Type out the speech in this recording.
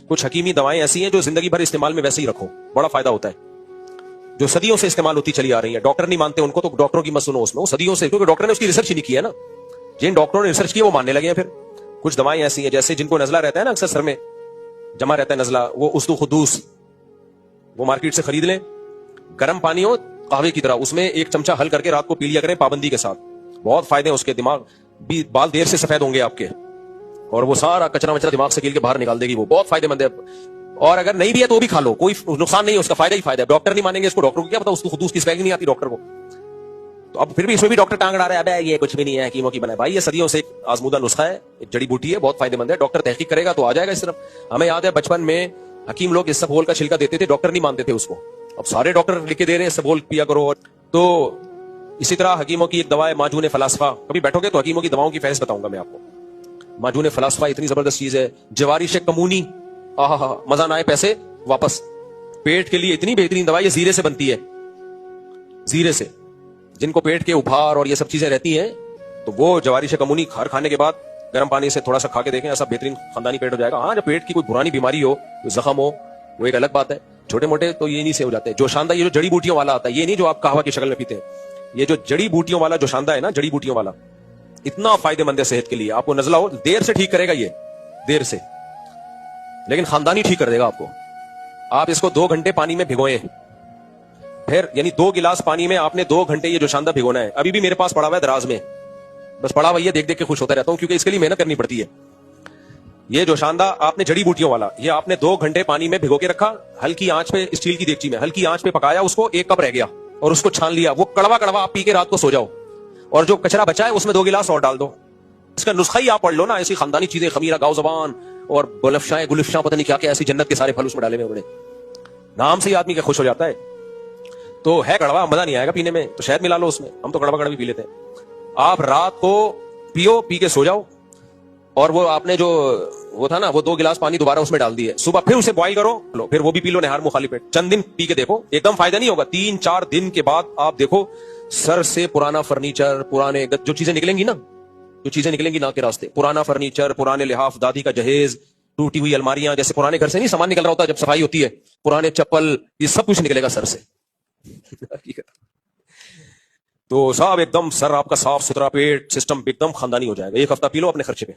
کچھ حکیمی دوائیں ایسی ہیں جو زندگی بھر استعمال میں ویسے ہی رکھو، بڑا فائدہ ہوتا ہے، جو صدیوں سے استعمال ہوتی چلی آ رہی ہیں. ڈاکٹر نہیں مانتے ان کو، تو ڈاکٹروں کی مت سنو اس میں، وہ صدیوں سے، کیونکہ ڈاکٹر نے اس کی ریسرچ ہی نہیں کی ہے نا. جن ڈاکٹروں نے ریسرچ کی وہ ماننے لگے ہیں. پھر کچھ دوائیں ایسی ہیں جیسے جن کو نزلہ رہتا ہے نا، اکثر سر میں جمع رہتا ہے نزلہ، وہ اسدو خدوس، وہ مارکیٹ سے خرید لیں، گرم پانی ہو قہوے کی طرح، اس میں 1 چمچہ حل کر کے رات کو پی لیا کریں پابندی کے ساتھ. بہت فائدے ہیں اس کے، دماغ بھی، بال دیر سے سفید ہوں گے آپ کے، اور وہ سارا کچرا وچرا دماغ سے کھیل کے باہر نکال دے گی. وہ بہت فائدے مند ہے. اور اگر نہیں بھی ہے تو بھی کھا لو، کوئی نقصان نہیں ہے اس کا، فائدہ ہی فائدہ ہے. ڈاکٹر نہیں مانیں گے اس کو، ڈاکٹر کو کیا پتا، اس کو خدوس کی اسپیلنگ نہیں آتی ڈاکٹر کو. تو اب پھر بھی اس میں بھی ڈاکٹر ٹانگ اڑا رہا ہے، ابے یہ کچھ بھی نہیں ہے، حکیموں کی بنائے. بھائی یہ صدیوں سے ایک آزمودہ نسخہ ہے، ایک جڑی بوٹی ہے، بہت فائدے مند ہے. ڈاکٹر تحقیق کرے گا تو آ جائے گا اس طرف. ہمیں یاد ہے بچپن میں حکیم لوگ اسبغول کا چھلکا دیتے تھے، ڈاکٹر نہیں مانتے تھے اس کو. اب سارے ڈاکٹر لکھ کے دے رہے ہیں اسبغول پیا کرو. تو اسی طرح حکیموں کی ایک دوا ہے معجون فلاسفہ. کبھی بیٹھو گے تو حکیموں کی دواؤں کی فہرست بتاؤں گا میں آپ کو. معجون فلاسفہ اتنی زبردست چیز ہے. جوارش کمونی، آہا مزہ نہ آئے پیسے واپس. پیٹ کے لیے اتنی بہترین دوا، یہ زیرے سے بنتی ہے، زیرے سے. جن کو پیٹ کے ابھار اور یہ سب چیزیں رہتی ہیں تو وہ جوارش کمونی کھانے کے بعد گرم پانی سے تھوڑا سا کھا کے دیکھیں، ایسا بہترین خاندانی پیٹ ہو جائے گا. ہاں جب پیٹ کی کوئی پرانی بیماری ہو، کوئی زخم ہو، وہ ایک الگ بات ہے. چھوٹے موٹے تو یہ نہیں سے ہو جاتے. جو شاندہ یہ جو جڑی بوٹیوں والا آتا ہے، یہ نہیں جو آپ قہوہ کی شکل میں پیتے ہیں، یہ جو جڑی بوٹیوں والا جو شاندہ ہے نا، جڑی بوٹیوں والا اتنا فائدہ مند ہے صحت کے لیے. آپ کو نزلہ ہو دیر سے ٹھیک کرے گا، یہ دیر سے، لیکن خاندانی ٹھیک کر دے گا آپ کو. آپ اس کو 2 گھنٹے پانی میں بھگوئیں، پھر یعنی 2 گلاس پانی میں آپ نے 2 گھنٹے یہ جو شاندہ بھگونا ہے. ابھی بھی میرے پاس پڑا ہوا ہے دراز میں، بس پڑا ہوا ہے، دیکھ دیکھ کے خوش ہوتا رہتا ہوں، کیونکہ اس کے لیے محنت کرنی پڑتی ہے. یہ جو شاندہ آپ نے جڑی بوٹیوں والا، یہ آپ نے 2 گھنٹے پانی میں بھگو کے رکھا، ہلکی آنچ پہ، اسٹیل کی دیگچی میں ہلکی آنچ پہ پکایا اس کو، 1 کپ رہ گیا اور اس کو چھان لیا. وہ کڑوا کڑوا آپ پی کے رات کو سو جاؤ، اور جو کچرا بچا ہے اس میں 2 گلاس اور ڈال دو. اس کا نسخہ ہی آپ پڑھ لو نا. ایسی خاندانی چیزیں، خمیرہ، گاؤ زبان اور بلفشائیں گلفشاں، پتہ نہیں کیا کیا ایسی جنت کے سارے پھل اس میں ڈالے ہوئے، نام سے ہی آدمی کا خوش ہو جاتا ہے. تو ہے کڑوا، مزہ نہیں آئے گا پینے میں، تو شہد ملا لو اس میں. ہم تو کڑوا بھی پی لیتے ہیں. آپ رات کو پیو، پی کے سو جاؤ، اور وہ آپ نے جو وہ تھا نا، وہ 2 گلاس پانی دوبارہ اس میں ڈال دیے. صبح پھر اسے بوائل کرو، لو پھر وہ بھی پی لو نہار مخالی پیٹ. چند دن پی کے دیکھو، ایک دم فائدہ نہیں ہوگا. 3-4 دن کے بعد آپ دیکھو سر سے پرانا فرنیچر، پرانے جو چیزیں نکلیں گی نا، جو چیزیں نکلیں گی نا کے راستے، پرانا فرنیچر، پرانے لحاف، دادی کا جہیز، ٹوٹی ہوئی الماریاں، جیسے پرانے گھر سے نہیں سامان نکل رہا ہوتا جب صفائی ہوتی ہے، پرانے چپل، یہ سب کچھ نکلے گا سر سے. تو صاحب ایک دم سر آپ کا صاف ستھرا، پیٹ سسٹم ایک دم خاندانی ہو جائے گا. 1 ہفتہ پی لو اپنے خرچے پہ.